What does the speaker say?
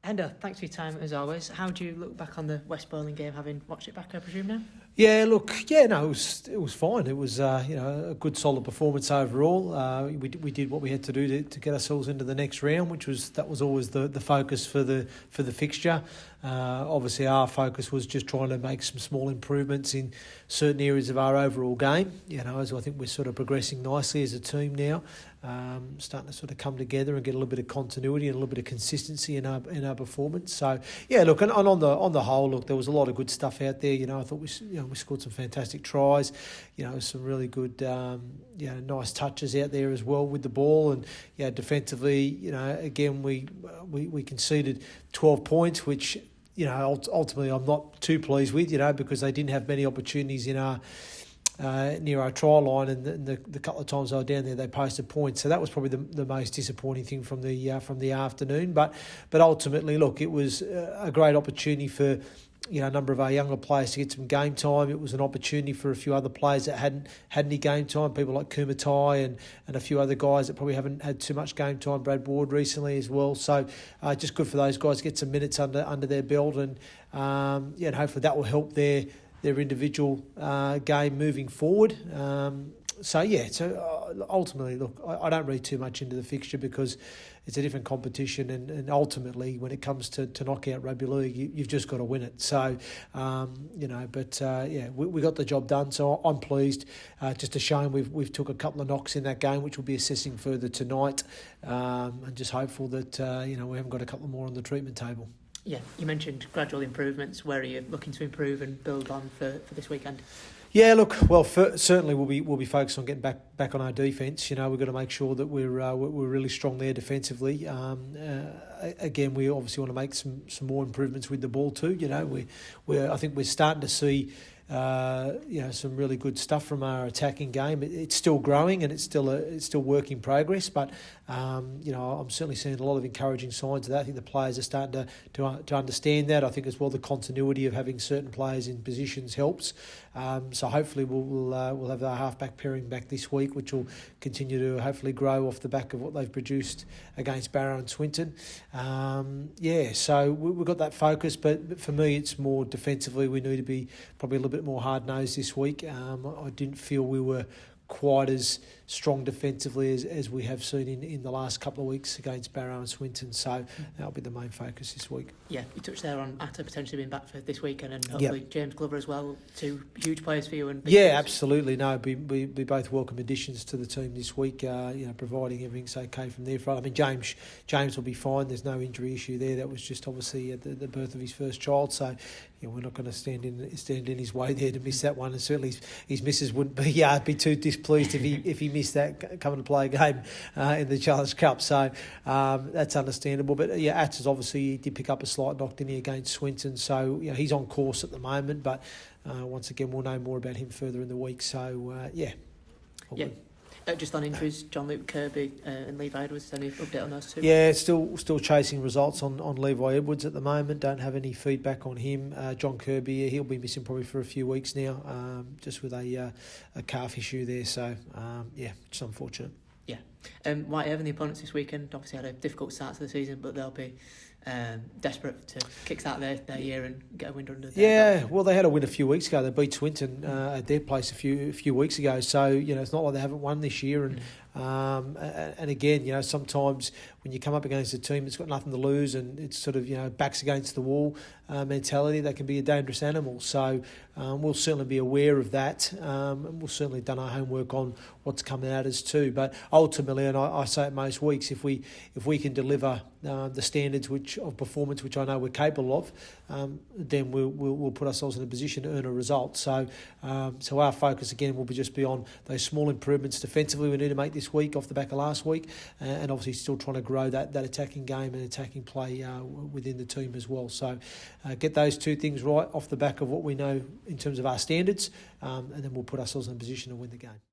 Enda, thanks for your time as always. How do you look back on the West Bowling game, having watched it back, I presume, now? No, it was fine. It was a good solid performance overall. We did what we had to do to get ourselves into the next round, which was always the focus for the fixture. Obviously, our focus was just trying to make some small improvements in certain areas of our overall game. As I think we're sort of progressing nicely as a team now, starting to sort of come together and get a little bit of continuity and a little bit of consistency in our performance. So and on the whole, there was a lot of good stuff out there. I thought we scored some fantastic tries. Some really good nice touches out there as well with the ball, and defensively, again we conceded 12 points, which ultimately I'm not too pleased with, because they didn't have many opportunities in our near our try line, and the couple of times I was down there, they posted points. So that was probably the most disappointing thing from the afternoon. But ultimately, it was a great opportunity for a number of our younger players to get some game time. It was an opportunity for a few other players that hadn't had any game time, people like Kumatai and a few other guys that probably haven't had too much game time, Brad Ward recently as well. So just good for those guys to get some minutes under their belt, and hopefully that will help their individual game moving forward. So ultimately, I don't read too much into the fixture because it's a different competition, and ultimately, when it comes to knockout rugby league, you've just got to win it. So, we got the job done. So I'm pleased. Just a shame we've took a couple of knocks in that game, which we'll be assessing further tonight, and just hopeful that we haven't got a couple more on the treatment table. Yeah, you mentioned gradual improvements. Where are you looking to improve and build on for this weekend? Certainly we'll be focused on getting back on our defence. We've got to make sure that we're really strong there defensively. Again, we obviously want to make some more improvements with the ball too. I think we're starting to see some really good stuff from our attacking game. It's still growing and it's still work in progress, but I'm certainly seeing a lot of encouraging signs of that. I think the players are starting to understand that. I think as well the continuity of having certain players in positions helps. So hopefully we'll have our halfback pairing back this week, which will continue to hopefully grow off the back of what they've produced against Barrow and Swinton. So we've got that focus, but for me it's more defensively. We need to be probably a little bit more hard-nosed this week. I didn't feel we were quite as strong defensively as we have seen in the last couple of weeks against Barrow and Swinton. So that'll be the main focus this week. Yeah, you touched there on Atta potentially being back for this weekend, and hopefully James Glover as well. Two huge players for you. And absolutely. No, be both welcome additions to the team this week. Providing everything's okay from their front. I mean, James will be fine. There's no injury issue there. That was just obviously at the birth of his first child. So we're not going to stand in his way there to miss that one. And certainly his missus wouldn't be too displeased if he missed that coming to play a game in the Challenge Cup. So that's understandable. But Atta's obviously he did pick up a slight knock, didn't he, against Swinton. So he's on course at the moment. But once again, we'll know more about him further in the week. So just on injuries, John Luke Kirby and Levi Edwards, any update on those two? Yeah, still chasing results on Levi Edwards at the moment. Don't have any feedback on him. John Kirby, he'll be missing probably for a few weeks now, just with a calf issue there. So, it's unfortunate. Yeah. Whitehaven, the opponents this weekend, obviously had a difficult start to the season, but they'll be desperate to kickstart their year and get a win under their belt. Well, they had a win a few weeks ago. They beat Swinton at their place a few weeks ago. So, it's not like they haven't won this year. And again, sometimes when you come up against a team that's got nothing to lose and it's sort of, backs against the wall mentality, they can be a dangerous animal. So we'll certainly be aware of that. And we'll certainly done our homework on what's coming at us too. But ultimately, and I say it most weeks, if we can deliver the standards of performance which I know we're capable of, then we'll put ourselves in a position to earn a result. So our focus again will be on those small improvements defensively we need to make this week off the back of last week, and obviously still trying to grow that attacking game and attacking play within the team as well. So get those two things right off the back of what we know in terms of our standards, and then we'll put ourselves in a position to win the game.